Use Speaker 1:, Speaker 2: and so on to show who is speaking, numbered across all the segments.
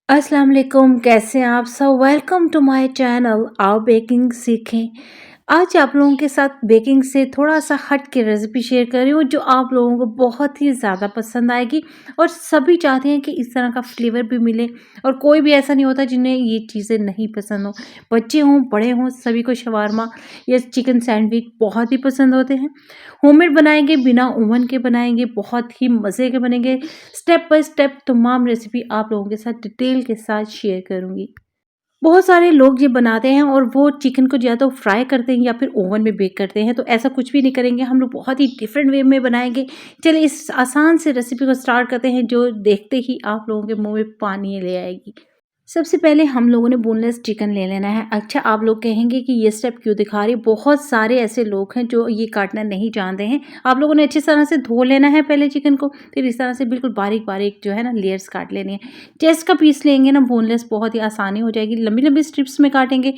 Speaker 1: अस्सलाम वालेकुम, कैसे हैं आप सब? वेलकम टू माय चैनल आओ बेकिंग सीखें। आज आप लोगों के साथ बेकिंग से थोड़ा-सा हट के रेसिपी शेयर कर रही हूँ जो आप लोगों को बहुत ही ज़्यादा पसंद आएगी और सभी चाहते हैं कि इस तरह का फ्लेवर भी मिले और कोई भी ऐसा नहीं होता जिन्हें ये चीज़ें नहीं पसंद हो। बच्चे हों, बड़े हों, सभी को शवारमा या चिकन सैंडविच बहुत ही पसंद होते हैं। होममेड बनाएँगे, बिना ओवन के बनाएँगे, बहुत ही मज़े के बनेंगे। स्टेप बाय स्टेप तमाम रेसिपी आप लोगों के साथ डिटेल के साथ शेयर करूँगी। बहुत सारे लोग ये बनाते हैं और वो चिकन को या तो फ्राई करते हैं या फिर ओवन में बेक करते हैं, तो ऐसा कुछ भी नहीं करेंगे, हम लोग बहुत ही डिफरेंट वे में बनाएँगे। चलिए इस आसान से रेसिपी को स्टार्ट करते हैं जो देखते ही आप लोगों के मुँह में पानी ले आएगी। सबसे पहले हम लोगों ने बोनलेस चिकन ले लेना है। अच्छा, आप लोग कहेंगे कि ये स्टेप क्यों दिखा रही है? बहुत सारे ऐसे लोग हैं जो ये काटना नहीं जानते हैं। आप लोगों ने अच्छी तरह से धो लेना है पहले चिकन को, फिर इस तरह से बिल्कुल बारीक-बारीक जो है ना लेयर्स काट लेनी है। चेस्ट का पीस लेंगे ना बोनलेस, बहुत ही आसानी हो जाएगी। लंबी-लंबी स्ट्रिप्स में काटेंगे,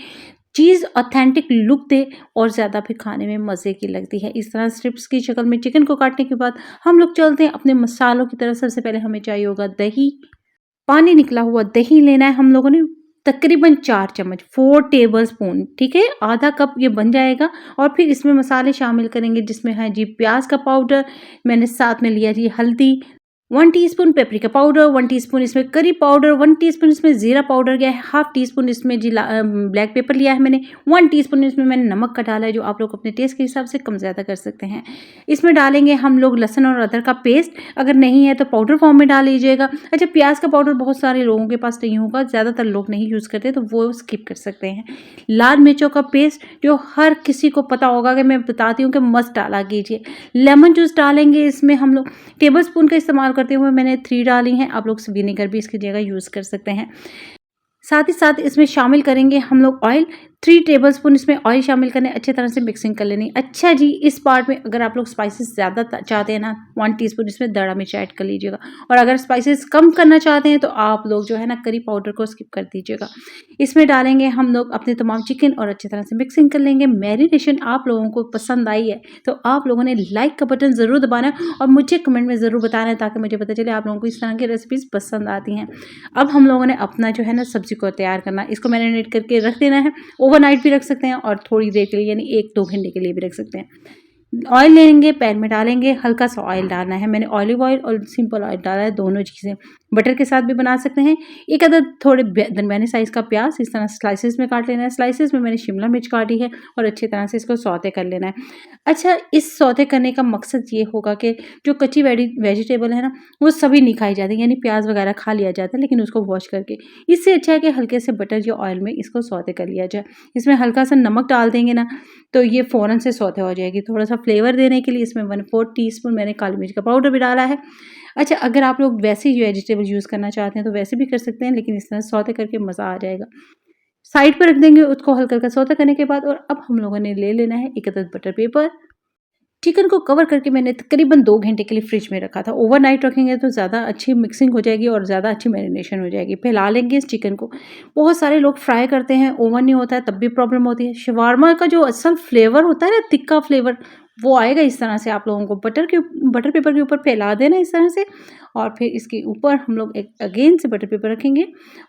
Speaker 1: चीज़ ऑथेंटिक लुक दे और ज़्यादा फिर खाने में मज़े की लगती है। इस तरह स्ट्रिप्स की शक्ल में चिकन को काटने के बाद हम लोग चलते हैं अपने मसालों की तरफ। सबसे पहले हमें चाहिए होगा दही, पानी निकला हुआ दही लेना है हम लोगों ने, तकरीबन 4 चम्मच 4 टेबलस्पून, ठीक है? आधा कप ये बन जाएगा। और फिर इसमें मसाले शामिल करेंगे जिसमें है जी प्याज़ का पाउडर, मैंने साथ में लिया जी हल्दी, 1 टीस्पून पेपरिका पाउडर, 1 टीस्पून इसमें करी पाउडर, 1 टीस्पून इसमें ज़ीरा पाउडर गया है, हाफ टीस्पून इसमें जी ब्लैक पेपर लिया है मैंने, 1 टीस्पून इसमें मैंने नमक का डाला है जो आप लोग अपने टेस्ट के हिसाब से कम ज़्यादा कर सकते हैं। इसमें डालेंगे हम लोग लहसुन और अदरक का पेस्ट, अगर नहीं है तो पाउडर फॉर्म में डाल लीजिएगा। अच्छा, प्याज का पाउडर बहुत सारे लोगों के पास नहीं होगा, ज़्यादातर लोग नहीं यूज़ करते तो वो स्किप कर सकते हैं। लाल मिर्चों का पेस्ट जो हर किसी को पता होगा कि मैं बताती हूँ कि मस्ट डाला कीजिए। लेमन जूस डालेंगे इसमें हम लोग, टेबलस्पून का इस्तेमाल करते हुए मैंने 3 डाली हैं, आप लोग विनेगर भी इसकी जगह यूज़ कर सकते हैं। साथ ही साथ इसमें शामिल करेंगे हम लोग ऑयल, 3 टेबलस्पून इसमें ऑयल शामिल करने, अच्छी तरह से मिक्सिंग कर लेनी। अच्छा जी, इस पार्ट में अगर आप लोग स्पाइसेस ज़्यादा चाहते हैं ना, 1 टीस्पून इसमें दड़ा मिर्च ऐड कर लीजिएगा। और अगर स्पाइसेस कम करना चाहते हैं तो आप लोग जो है ना करी पाउडर को स्किप कर दीजिएगा। इसमें डालेंगे हम लोग अपने तमाम चिकन और अच्छी तरह से मिक्सिंग कर लेंगे। मैरिनेशन आप लोगों को पसंद आई है तो आप लोगों ने लाइक का बटन ज़रूर दबाना है और मुझे कमेंट में ज़रूर बताना है ताकि मुझे पता चले आप लोगों को इस तरह की रेसिपीज़ पसंद आती हैं। अब हम लोगों ने अपना जो है ना सब्ज़ी को तैयार करना, इसको मैरिनेट करके रख देना है। ओवरनाइट भी रख सकते हैं और थोड़ी देर के लिए यानी 1-2 घंटे के लिए भी रख सकते हैं। ऑयल लेंगे, पैन में डालेंगे, हल्का-सा ऑयल डालना है। मैंने ऑलिव ऑयल और सिंपल ऑयल डाला है, दोनों चीज़ें। बटर के साथ भी बना सकते हैं। एक अदद थोड़े दरमियाने साइज़ का प्याज़ इस तरह स्लाइसेस में काट लेना है। स्लाइसेस में मैंने शिमला मिर्च काटी है और अच्छी तरह से इसको सौते कर लेना है। अच्छा, इस सौते करने का मकसद ये होगा कि जो कच्ची वेजिटेबल है ना, वो सभी नहीं खाई जाती, यानी प्याज़ वगैरह खा लिया जाता है लेकिन उसको वॉश करके। इससे अच्छा है कि हल्के से बटर या ऑयल में इसको सौते कर लिया जाए। इसमें हल्का-सा नमक डाल देंगे ना, तो ये फ़ौरन से सौते हो जाएगी। थोड़ा-सा फ्लेवर देने के लिए इसमें 1/4 टीस्पून मैंने काली मिर्च का पाउडर भी डाला है। अच्छा, अगर आप लोग वैसे ही वेजिटेबल यूज़ करना चाहते हैं तो वैसे भी कर सकते हैं, लेकिन इस तरह सौते करके मज़ा आ जाएगा। साइड पे रख देंगे उसको हल्का-हल्का सौते करने के बाद। और अब हम लोगों ने ले लेना है एक अदद बटर पेपर। चिकन को कवर करके मैंने तकरीबन 2 घंटे के लिए फ्रिज में रखा था। ओवरनाइट रखेंगे तो ज़्यादा अच्छी मिक्सिंग हो जाएगी और ज़्यादा अच्छी मैरिनेशन हो जाएगी। फैला लेंगे इस चिकन को। बहुत सारे लोग फ्राई करते हैं, ओवन नहीं होता है तब भी प्रॉब्लम होती है। शवारमा का जो असल फ्लेवर होता है ना, तिक्का फ्लेवर, वो आएगा इस तरह से। आप लोगों को बटर पेपर के ऊपर फैला देना इस तरह से और फिर इसके ऊपर हम लोग एक अगेन से बटर पेपर रखेंगे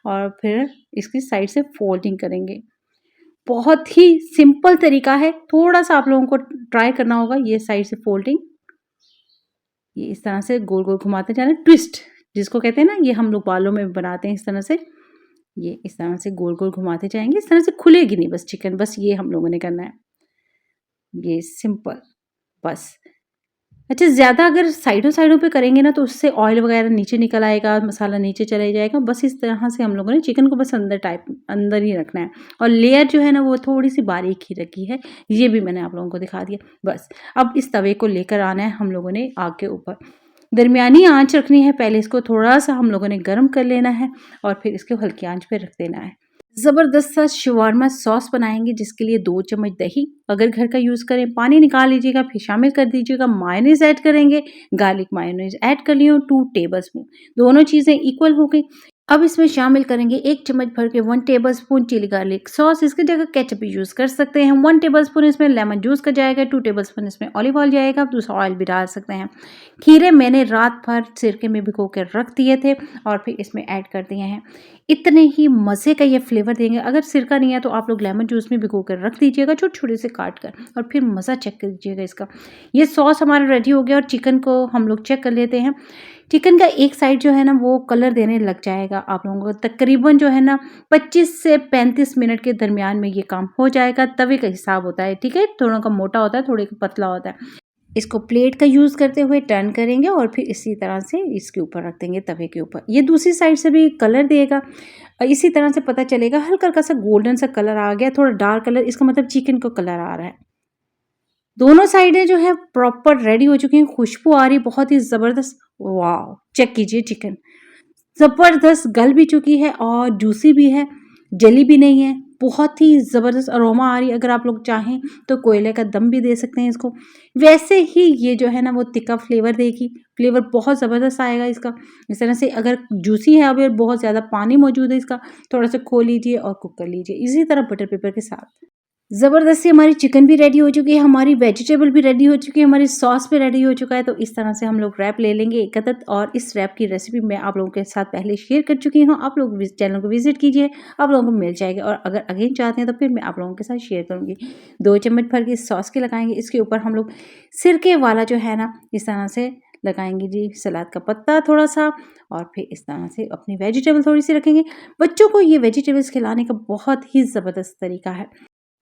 Speaker 1: और फिर इसकी साइड से फोल्डिंग करेंगे। बहुत ही सिंपल तरीका है, थोड़ा-सा आप लोगों को ट्राई करना होगा। ये साइड से फोल्डिंग, ये इस तरह से गोल-गोल घुमाते जाना, ट्विस्ट जिसको कहते हैं ना, ये हम लोग बालों में बनाते हैं इस तरह से। ये इस तरह से गोल-गोल घुमाते जाएँगे, इस तरह से खुलेगी नहीं बस चिकन, बस ये हम लोगों ने करना है। ये सिंपल, बस। अच्छा, ज़्यादा अगर साइडों-साइडों पे करेंगे ना तो उससे ऑयल वगैरह नीचे निकल आएगा, मसाला नीचे चले जाएगा। बस इस तरह से हम लोगों ने चिकन को बस अंदर ही रखना है और लेयर जो है ना वो थोड़ी-सी बारीक ही रखी है। ये भी मैंने आप लोगों को दिखा दिया। बस, अब इस तवे को लेकर आना है हम लोगों ने आग के ऊपर। दरमियानी आँच रखनी है, पहले इसको थोड़ा-सा हम लोगों ने गरम कर लेना है और फिर इसको हल्की आँच पे रख देना है। ज़बरदस्त सा शवारमा सॉस बनाएँगे जिसके लिए 2 चम्मच दही, अगर घर का यूज़ करें, पानी निकाल लीजिएगा, फिर शामिल कर दीजिएगा। मायोनीज़ ऐड करेंगे, गार्लिक मायोनीज़ ऐड कर लियो 2 टेबलस्पून, दोनों चीज़ें इक्वल हो गई। अब इसमें शामिल करेंगे 1 चम्मच भर के 1 टेबलस्पून चिली गार्लिक सॉस, इसकी जगह केचप भी यूज़ कर सकते हैं। 1 टेबलस्पून इसमें लेमन जूस का जाएगा, 2 टेबलस्पून इसमें ऑलिव ऑयल जाएगा, दूसरा ऑयल भी डाल सकते हैं। खीरे मैंने रात भर सिरके में भिगो के रख दिए थे और फिर इसमें ऐड कर दिए हैं। इतने ही मज़े का ये फ्लेवर देंगे। अगर सिरका नहीं है तो आप लोग लेमन जूस में भिगो कर रख दीजिएगा छोटे-छोटे से काट कर, और फिर मज़ा चेक कर लीजिएगा इसका। ये सॉस हमारा रेडी हो गया और चिकन को हम लोग चेक कर लेते हैं। चिकन का एक साइड जो है ना वो कलर देने लग जाएगा आप लोगों को, तकरीबन जो है ना 25 से 35 मिनट के दरमियान में ये काम हो जाएगा। तवे का हिसाब होता है, ठीक है, थोड़ा का मोटा होता है, थोड़े का पतला होता है। इसको प्लेट का यूज़ करते हुए टर्न करेंगे और फिर इसी तरह से इसके ऊपर रख देंगे तवे के ऊपर। ये दूसरी साइड से भी कलर देगा, इसी तरह से पता चलेगा हल्का हल्का सा गोल्डन सा कलर आ गया, थोड़ा डार्क कलर, इसका मतलब चिकन को कलर आ रहा है। दोनों साइडें जो है प्रॉपर रेडी हो चुकी हैं, खुशबू आ रही बहुत ही ज़बरदस्त। वाव! चेक कीजिए चिकन ज़बरदस्त गल भी चुकी है और जूसी भी है, जली भी नहीं है, बहुत ही ज़बरदस्त अरोमा आ रही है। अगर आप लोग चाहें तो कोयले का दम भी दे सकते हैं इसको। वैसे ही ये जो है ना वो तिक्का फ्लेवर देगी, फ्लेवर बहुत ज़बरदस्त आएगा इसका। इस तरह से अगर जूसी है अभी बहुत ज़्यादा पानी मौजूद है इसका, थोड़ा-सा खो लीजिए और कुक कर लीजिए, इसी तरह बटर पेपर के साथ। ज़बरदस्ती हमारी चिकन भी रेडी हो चुकी है, हमारी वेजिटेबल भी रेडी हो चुकी है, हमारी सॉस भी रेडी हो चुका है। तो इस तरह से हम लोग रैप ले लेंगे एकत्र, और इस रैप की रेसिपी मैं आप लोगों के साथ पहले शेयर कर चुकी हूँ। आप लोग चैनल को विजिट कीजिए, आप लोगों को मिल जाएगा, और अगर अगेन चाहते हैं तो फिर मैं आप लोगों के साथ शेयर करूँगी। 2 चम्मच भर के सॉस के लगाएंगे, इसके ऊपर हम लोग सिरके वाला जो है ना इस तरह से लगाएंगे जी, सलाद का पत्ता थोड़ा सा, और फिर इस तरह से अपनी वेजिटेबल थोड़ी सी रखेंगे। बच्चों को ये वेजिटेबल्स खिलाने का बहुत ही ज़बरदस्त तरीका है।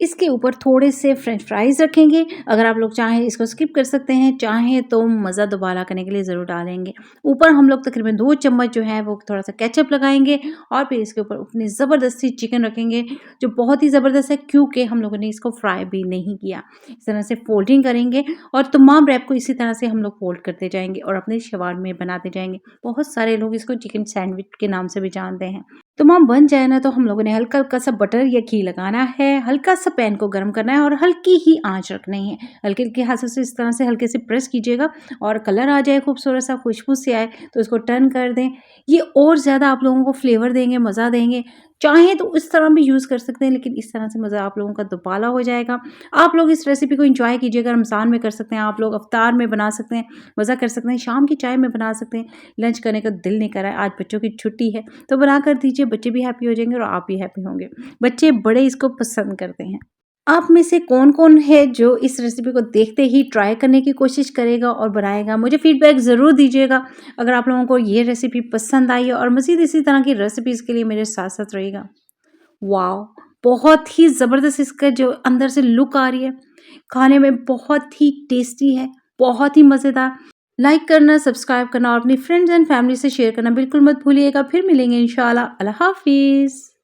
Speaker 1: इसके ऊपर थोड़े से फ्रेंच फ्राइज़ रखेंगे। अगर आप लोग चाहें इसको स्किप कर सकते हैं, चाहें तो मज़ा दोबारा करने के लिए ज़रूर डालेंगे। ऊपर हम लोग तकरीबन 2 चम्मच जो है वो थोड़ा-सा केचअप लगाएँगे, और फिर इसके ऊपर उतनी ज़बरदस्ती चिकन रखेंगे, जो बहुत ही ज़बरदस्त है क्योंकि हम लोगों ने इसको फ्राई भी नहीं किया। इस तरह से फ़ोल्डिंग करेंगे और तमाम रैप को इसी तरह से हम लोग फ़ोल्ड करते जाएँगे और अपने शवारमे बनाते जाएँगे। बहुत सारे लोग इसको चिकन सैंडविच के नाम से भी जानते हैं। तमाम बन जाए ना तो हम लोगों ने हल्का-हल्का सा बटर या घी लगाना है, हल्का-सा पैन को गरम करना है और हल्की ही आँच रखनी है। हल्के-हल्के हाथों से इस तरह से हल्के से प्रेस कीजिएगा, और कलर आ जाए खूबसूरत सा, खुशबू से आए तो इसको टर्न कर दें। ये और ज़्यादा आप लोगों को फ्लेवर देंगे, मज़ा देंगे। चाहें तो इस तरह भी यूज़ कर सकते हैं, लेकिन इस तरह से मज़ा आप लोगों का दुबाला हो जाएगा। आप लोग इस रेसिपी को एंजॉय कीजिएगा, रमज़ान में कर सकते हैं, आप लोग इफ्तार में बना सकते हैं, मज़ा कर सकते हैं, शाम की चाय में बना सकते हैं। लंच करने का दिल नहीं कर रहा है, आज बच्चों की छुट्टी है तो बना कर दीजिए, बच्चे भी हैप्पी हो जाएंगे और आप भी हैप्पी होंगे। बच्चे बड़े इसको पसंद करते हैं। आप में से कौन-कौन है जो इस रेसिपी को देखते ही ट्राई करने की कोशिश करेगा और बनाएगा? मुझे फीडबैक ज़रूर दीजिएगा। अगर आप लोगों को ये रेसिपी पसंद आई है और मज़ीद इसी तरह की रेसिपीज़ के लिए मेरे साथ-साथ रहिएगा। वॉव! बहुत ही ज़बरदस्त इसका जो अंदर से लुक आ रही है, खाने में बहुत ही टेस्टी है, बहुत ही मज़ेदार। लाइक करना, सब्सक्राइब करना और अपनी फ्रेंड्स एंड फैमिली से शेयर करना बिल्कुल मत भूलिएगा। फिर मिलेंगे इंशाल्लाह। अल्लाह हाफ़िज़।